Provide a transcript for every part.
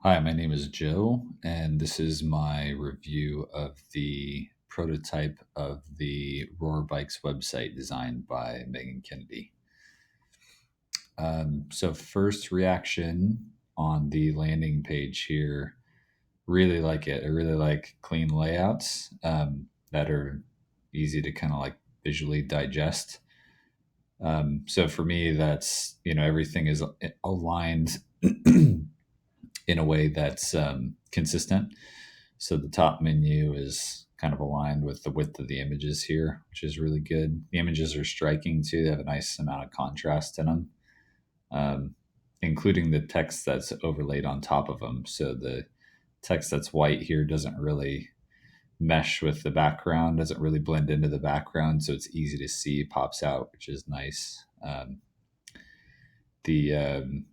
Hi, my name is Joe, and this is my review of the prototype of the Roar Bikes website designed by Megan Kennedy. So, first reaction on the landing page here, really like it. I really like clean layouts that are easy to kind of like visually digest. So, for me, that's, everything is aligned in a way that's consistent. So the top menu is kind of aligned with the width of the images here, which is really good. The images are striking too. They have a nice amount of contrast in them, um, including the text that's overlaid on top of them. So the text that's white here doesn't really mesh with the background, doesn't really blend into the background. So it's easy to see, pops out, which is nice. The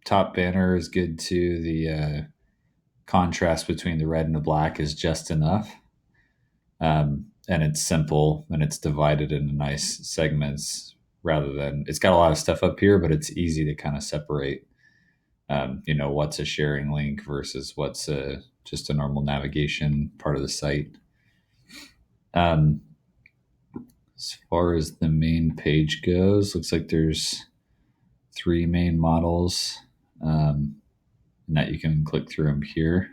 top banner is good too. The contrast between the red and the black is just enough. And it's simple and it's divided into nice segments rather than it's got a lot of stuff up here, but it's easy to kind of separate, what's a sharing link versus what's just a normal navigation part of the site. Um, as far as the main page goes, looks like there's three main models, and that you can click through them here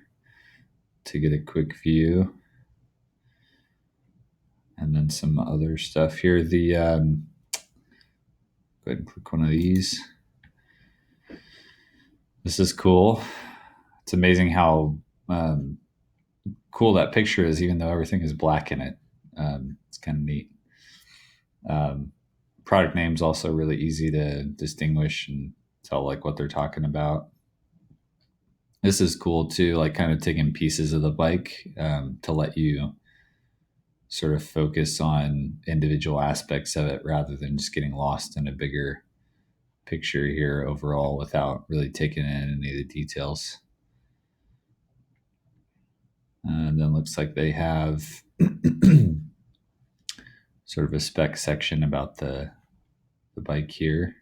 to get a quick view. And then some other stuff here. Go ahead and click one of these. This is cool. It's amazing how um, cool that picture is, even though everything is black in it. It's kind of neat. Um, Product names also really easy to distinguish and tell like what they're talking about. This is cool too, like kind of taking pieces of the bike to let you sort of focus on individual aspects of it rather than just getting lost in a bigger picture here overall without really taking in any of the details. And then looks like they have sort of a spec section about the bike here.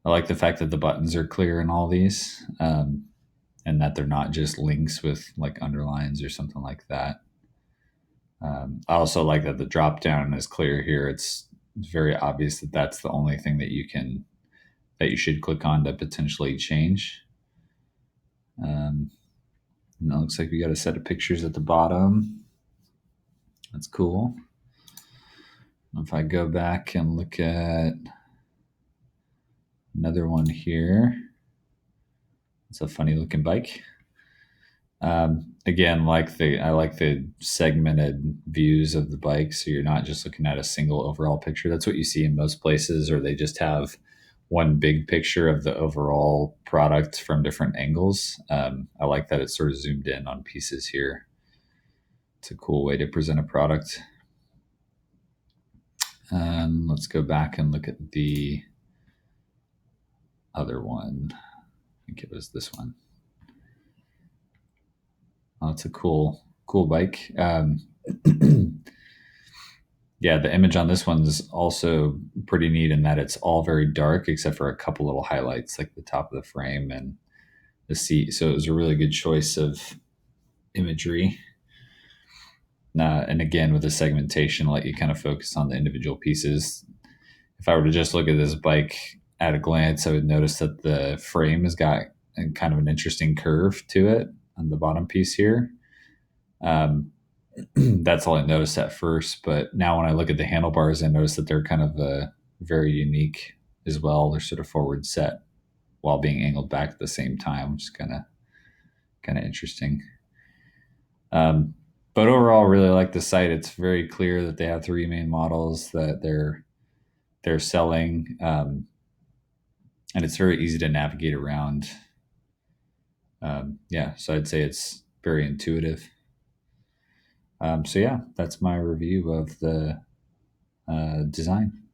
I like the fact that the buttons are clear in all these, and that they're not just links with like underlines or something like that. I also like that the drop down is clear here. It's very obvious that that's the only thing that you should click on to potentially change. And it looks like we got a set of pictures at the bottom. That's cool. If I go back and look at another one here, it's a funny looking bike. Again, I like the segmented views of the bike, so you're not just looking at a single overall picture. That's what you see in most places, or they just have one big picture of the overall product from different angles. I like that it's sort of zoomed in on pieces here. It's a cool way to present a product. Let's go back and look at the other one. I think it was this one. Oh, it's a cool bike. Yeah, the image on this one's also pretty neat in that it's all very dark except for a couple little highlights like the top of the frame and the seat. So it was a really good choice of imagery. And again, with the segmentation, let you kind of focus on the individual pieces. If I were to just look at this bike at a glance, I would notice that the frame has got kind of an interesting curve to it on the bottom piece here. Um, that's all I noticed at first. But now when I look at the handlebars, I notice that they're kind of very unique as well. They're sort of forward set while being angled back at the same time, which is kind of interesting. But overall, really like the site. It's very clear that they have three main models that they're selling, and it's very easy to navigate around. Yeah, so I'd say it's very intuitive. So yeah, that's my review of the design.